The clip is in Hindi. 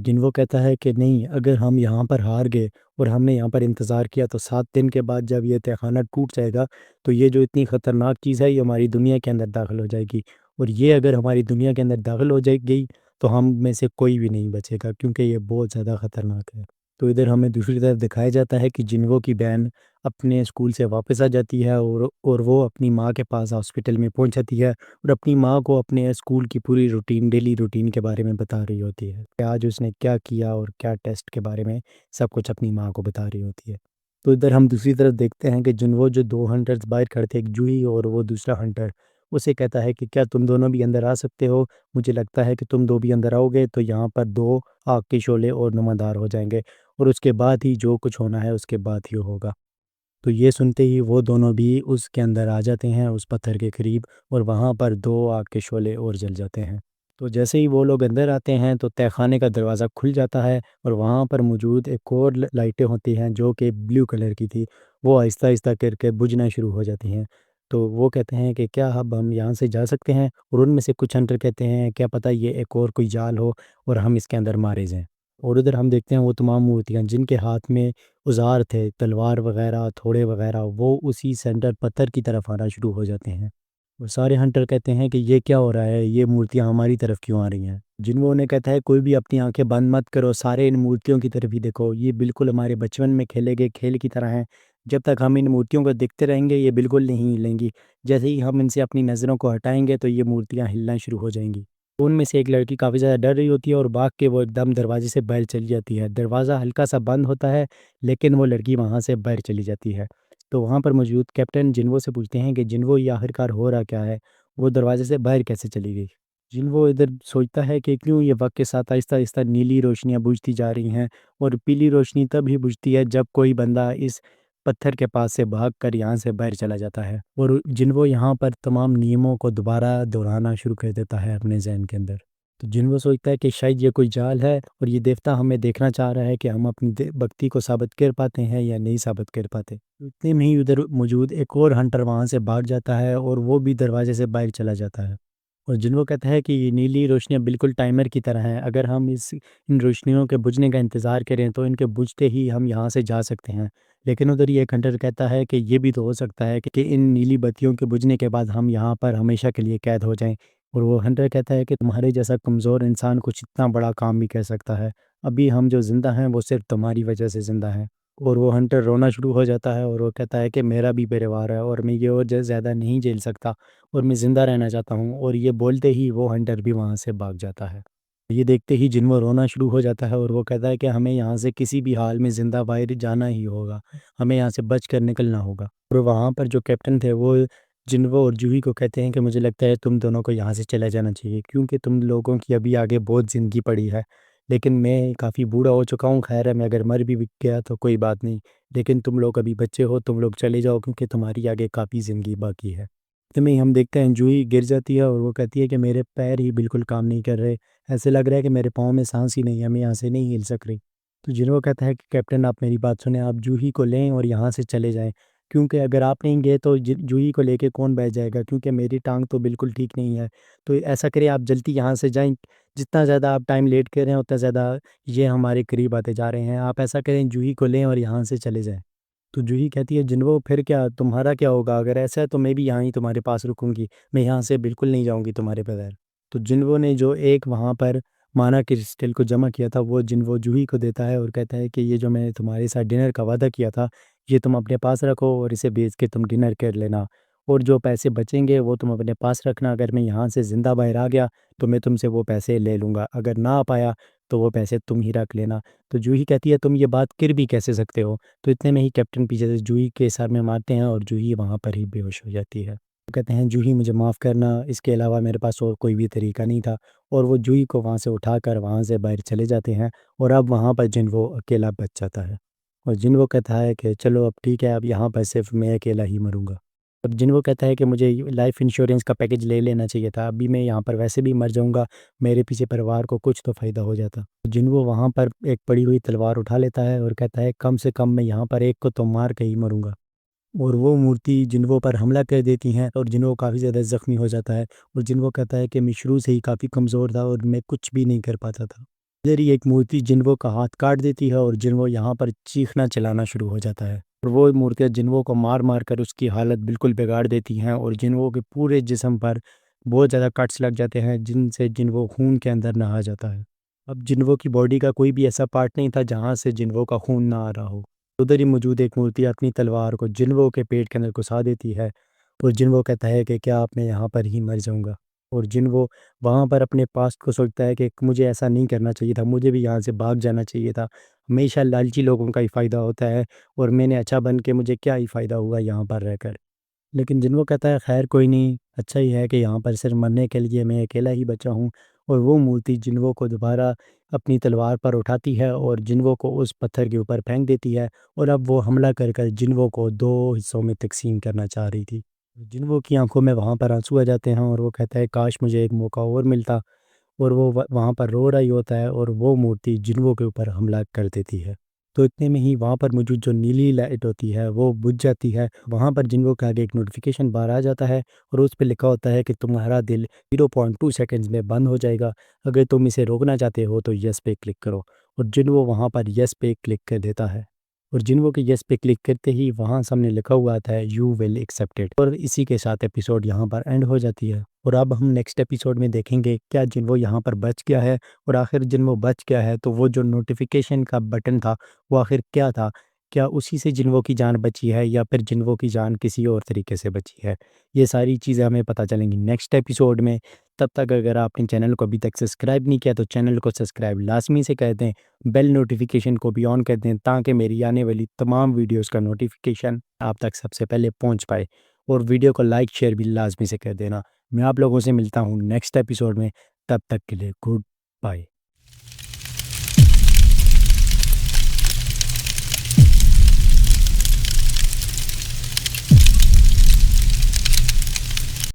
जिन्हो कहता है कि नहीं, अगर हम यहाँ पर हार गए और हमने यहाँ पर इंतज़ार किया तो 7 दिन के बाद जब ये तहखाना टूट जाएगा तो ये जो इतनी ख़तरनाक चीज़ है ये हमारी दुनिया के अंदर दाखिल हो जाएगी। और ये अगर हमारी दुनिया के अंदर दाखिल हो जाएगी तो हम में से कोई भी नहीं बचेगा, क्योंकि ये बहुत ज़्यादा ख़तरनाक है। तो इधर हमें दूसरी तरफ दिखाया जाता है कि जिन्हो की बहन अपने स्कूल से वापस आ जाती है और वो अपनी माँ के पास हॉस्पिटल में पहुँच जाती है और अपनी माँ को अपने स्कूल की पूरी रूटीन, डेली रूटीन के बारे में बता रही होती है कि आज उसने क्या किया और क्या टेस्ट के बारे में सब कुछ अपनी माँ को बता रही होती है। तो इधर हम दूसरी तरफ देखते हैं कि जुन वो जो 2 हंटर्स बाहर खड़े थे, एक जूही और वो दूसरा हंटर, उसे कहता है कि क्या तुम दोनों भी अंदर आ सकते हो? मुझे लगता है कि तुम 2 भी अंदर आओगे तो यहाँ पर 2 आग के शोले और नुमादार हो जाएँगे और उसके बाद ही जो कुछ होना है उसके बाद ही होगा। तो ये सुनते ही वो दोनों भी उसके अंदर आ जाते हैं उस पत्थर के करीब और वहाँ पर 2 आग के शोले और जल जाते हैं। तो जैसे ही वो लोग अंदर आते हैं तो तहखाने का दरवाज़ा खुल जाता है और वहाँ पर मौजूद एक और लाइटें होती हैं जो कि ब्लू कलर की थी, वो आहिस्ता-आहिस्ता करके बुझना शुरू हो जाती हैं। तो वो कहते हैं कि क्या अब हम यहाँ से जा सकते हैं? और उनमें से कुछ हंटर कहते हैं क्या पता ये एक और कोई जाल हो और हम इसके अंदर मारे जाएँ। और उधर हम देखते हैं वो तमाम मूर्तियाँ जिनके हाथ में औज़ार थे, तलवार वग़ैरह, हथौड़े वग़ैरह, वो उसी सेंटर पत्थर की तरफ आना शुरू हो जाते हैं। और सारे हंटर कहते हैं कि ये क्या हो रहा है? ये मूर्तियाँ हमारी तरफ क्यों आ रही हैं? जिन्हों ने कहता है कोई भी अपनी आँखें बंद मत करो, सारे इन मूर्तियों की तरफ ही देखो। ये बिल्कुल हमारे बचपन में खेले गए खेल की तरह हैं। जब तक हम इन मूर्तियों को देखते रहेंगे ये बिल्कुल नहीं हिलेंगी। जैसे ही हम इनसे अपनी नज़रों को हटाएँगे तो ये मूर्तियाँ हिलना शुरू हो जाएँगी। उनमें से एक लड़की काफ़ी ज़्यादा डर रही होती है और भाग के वो एकदम दरवाज़े से बाहर चली जाती है। दरवाज़ा हल्का-सा बंद होता है, लेकिन वो लड़की वहाँ से बाहर चली जाती है। तो वहाँ पर मौजूद कैप्टन जिन्हो से पूछते हैं कि जिन्हो ये आखिरकार हो रहा क्या है? वो दरवाज़े से बाहर कैसे चली गई? जिन्हो इधर सोचता है कि क्यों ये वक़्त के साथ आहिस्ता-आहिस्ता नीली रोशनियाँ बुझती जा रही हैं और पीली रोशनी तब ही बुझती है जब कोई बंदा इस पत्थर के पास से भागकर यहाँ से बाहर चला जाता है। और जिन्हो यहाँ पर तमाम नियमों को दोबारा दोहराना शुरू कर देता है अपने ज़हन के अंदर। तो जिन्हो सोचता है कि शायद ये कोई जाल है और ये देवता हमें देखना चाह रहा है कि हम अपनी भक्ति को साबित कर पाते हैं या नहीं साबित कर पाते। तो इतने में ही उधर मौजूद एक और हंटर वहाँ से भाग जाता है और वो भी दरवाजे से बाहर चला जाता है। और जिन्हो कहता है कि ये नीली रोशनियाँ बिल्कुल टाइमर की तरह हैं, अगर हम इस इन रोशनियों के बुझने का इंतज़ार करें तो इनके बुझते ही हम यहाँ से जा सकते हैं। लेकिन उधर ये एक हंटर कहता है कि ये भी तो हो सकता है कि इन नीली बत्तियों के बुझने के बाद हम यहाँ पर हमेशा के लिए कैद हो जाएँ। और वो हंटर कहता है कि तुम्हारे जैसा कमज़ोर इंसान कुछ इतना बड़ा काम भी कर सकता है। अभी हम जो ज़िंदा हैं वो सिर्फ़ तुम्हारी वजह से ज़िंदा हैं। और वो हंटर रोना शुरू हो जाता है और वो कहता है कि मेरा भी परिवार है और मैं ये और ज़्यादा नहीं झेल सकता और मैं ज़िंदा रहना चाहता हूँ। और ये बोलते ही वो हंटर भी वहाँ से भाग जाता है। ये देखते ही जिन्हो रोना शुरू हो जाता है और वो कहता है कि हमें यहाँ से किसी भी हाल में ज़िंदा बाहर जाना ही होगा। हमें यहाँ से बच कर निकलना होगा। और वहाँ पर जो कैप्टन थे वो जिन्हो और जूही को कहते हैं कि मुझे लगता है तुम दोनों को यहाँ से चले जाना चाहिए, क्योंकि तुम लोगों की अभी आगे बहुत ज़िंदगी पड़ी है। लेकिन मैं काफ़ी बूढ़ा हो चुका हूँ, ख़ैर है मैं अगर मर भी गया तो कोई बात नहीं। लेकिन तुम लोग अभी बच्चे हो, तुम लोग चले जाओ क्योंकि तुम्हारी आगे काफ़ी ज़िंदगी बाकी है। इतने में ही हम देखते हैं जूही गिर जाती है और वो कहती है कि मेरे पैर ही बिल्कुल काम नहीं कर रहे। ऐसे लग रहा है कि मेरे पाँव में साँस ही नहीं है, मैं यहाँ से नहीं हिल सक रही। तो जिन्हों कहता है कि कैप्टन आप मेरी बात सुनें, आप जूही को लें और यहाँ से चले जाएँ। क्योंकि अगर आप नहीं गए तो जूही को लेके कौन बैठ जाएगा, क्योंकि मेरी टाँग तो बिल्कुल ठीक नहीं है। तो ऐसा करें आप जल्दी यहाँ से जाएँ, जितना ज़्यादा आप टाइम लेट कर रहे हैं उतना ज़्यादा ये हमारे करीब आते जा रहे हैं। आप ऐसा करें जूही को लें और यहाँ से चले जाएँ। तो जूही कहती है जिन्हो फिर क्या, तुम्हारा क्या होगा? अगर ऐसा है तो मैं भी यहाँ ही तुम्हारे पास रुकूँगी, मैं यहाँ से बिल्कुल नहीं जाऊँगी तुम्हारे बगैर। तो जिन्हो ने जो एक वहाँ पर माना क्रिस्टल को जमा किया था वो जिन्हो जूही को देता है और कहता है कि ये जो मैंने तुम्हारे साथ डिनर का वादा किया था, ये तुम अपने पास रखो और इसे बेच के तुम डिनर कर लेना। और जो पैसे बचेंगे वो तुम अपने पास रखना, अगर मैं यहाँ से ज़िंदा बाहर आ गया तो मैं तुमसे वो पैसे ले लूँगा, अगर ना आ पाया तो वो पैसे तुम ही रख लेना। तो जूही कहती है तुम ये बात कर भी कैसे सकते हो? तो इतने में ही कैप्टन पीछे से जूही के सर में मारते हैं और जूही वहाँ पर ही बेहोश हो जाती है। वो कहते हैं जूही मुझे माफ़ करना, इसके अलावा मेरे पास और कोई भी तरीका नहीं था। और वो जूही को वहाँ से उठाकर वहाँ से बाहर चले जाते हैं और अब वहाँ पर जिन्हो अकेला बच जाता है। और जिन्हो कहता है कि चलो अब ठीक है, अब यहाँ पर सिर्फ़ मैं अकेला ही मरूँगा। अब जिन्हो कहता है कि मुझे लाइफ़ इंश्योरेंस का पैकेज ले लेना चाहिए था, अभी मैं यहाँ पर वैसे भी मर जाऊँगा, मेरे पीछे परिवार को कुछ तो फ़ायदा हो जाता। जिन्हो वहाँ पर एक पड़ी हुई तलवार उठा लेता है और कहता है कम से कम मैं यहाँ पर एक को तो मार के ही मरूँगा। और वो मूर्ति जिन्हो पर हमला कर देती हैं और जिन्हो काफ़ी ज़्यादा ज़ख्मी हो जाता है और जिन्हो कहता है कि मैं शुरू से ही काफ़ी कमज़ोर था और मैं कुछ भी नहीं कर पाता था। इधर ही एक मूर्ति जिन्वो का हाथ काट देती है और जिन्वो यहाँ पर चीखना चिल्लाना शुरू हो जाता है और वो मूर्तियाँ जिन्वो को मार मार कर उसकी हालत बिल्कुल बिगाड़ देती हैं और जिन्वो के पूरे जिस्म पर बहुत ज़्यादा कट्स लग जाते हैं जिनसे जिन्वो खून के अंदर नहा जाता है। अब जिन्वो की बॉडी का कोई भी ऐसा पार्ट नहीं था जहाँ से जिन्वो का खून ना आ रहा हो। उधर ही मौजूद एक मूर्ति अपनी तलवार को जिन्वो के पेट के अंदर घुसा देती है और जिन्वो कहता है कि क्या आप मैं यहाँ पर ही मर जाऊँगा। और जिन्वो वहाँ पर अपने पास्ट को सोचता है कि मुझे ऐसा नहीं करना चाहिए था, मुझे भी यहाँ से भाग जाना चाहिए था। हमेशा लालची लोगों का ही फ़ायदा होता है और मैंने अच्छा बन के मुझे क्या ही फ़ायदा हुआ यहाँ पर रहकर। लेकिन जिन्वो कहता है खैर कोई नहीं, अच्छा ही है कि यहाँ पर सिर्फ मरने के लिए मैं अकेला ही बचा हूँ। और वो मूर्ति जिन्वो को दोबारा अपनी तलवार पर उठाती है और जिन्वो को उस पत्थर के ऊपर फेंक देती है और अब वो हमला कर कर जिन्वो को 2 हिस्सों में तकसीम करना चाह रही थी। जिन्वो की आंखों में वहाँ पर आंसू आ जाते हैं और वो कहता है काश मुझे एक मौका और मिलता। और वो वहाँ पर रो रहा ही होता है और वो मूर्ति जिन्वो के ऊपर हमला कर देती है। तो इतने में ही वहाँ पर मौजूद जो नीली लाइट होती है वो बुझ जाती है। वहाँ पर जिन्वो के आगे एक नोटिफिकेशन बार आ जाता है और उस पे लिखा होता है कि तुम्हारा दिल 0.2 सेकंड्स में बंद हो जाएगा। अगर तुम इसे रोकना चाहते हो तो येस पे क्लिक करो। और जिन्वो वहाँ पर येस पे क्लिक कर देता है। और जिन्वो के येस पे क्लिक करते ही वहाँ सामने लिखा हुआ आता है यू विल एक्सेप्टेड। और इसी के साथ एपिसोड यहाँ पर एंड हो जाती है। और अब हम नेक्स्ट एपिसोड में देखेंगे क्या जिन्वो यहाँ पर बच गया है और आखिर जिन्वो बच गया है तो वो जो नोटिफिकेशन का बटन था वो आखिर क्या था? क्या उसी से जिन्वो की जान बची है या फिर जिन्वो की जान किसी और तरीके से बची है? ये सारी चीज़ें हमें पता चलेंगी नेक्स्ट एपिसोड में। तब तक अगर आपने चैनल को अभी तक सब्सक्राइब नहीं किया तो चैनल को सब्सक्राइब लाज़मी से कर दें, बेल नोटिफिकेशन को भी ऑन कर दें ताकि मेरी आने वाली तमाम वीडियोज़ का नोटिफिकेशन आप तक सबसे पहले पहुँच पाए। और वीडियो को लाइक शेयर भी लाज़मी से कर देना। मैं आप लोगों से मिलता हूँ नेक्स्ट एपिसोड में, तब तक के लिए गुड बाय।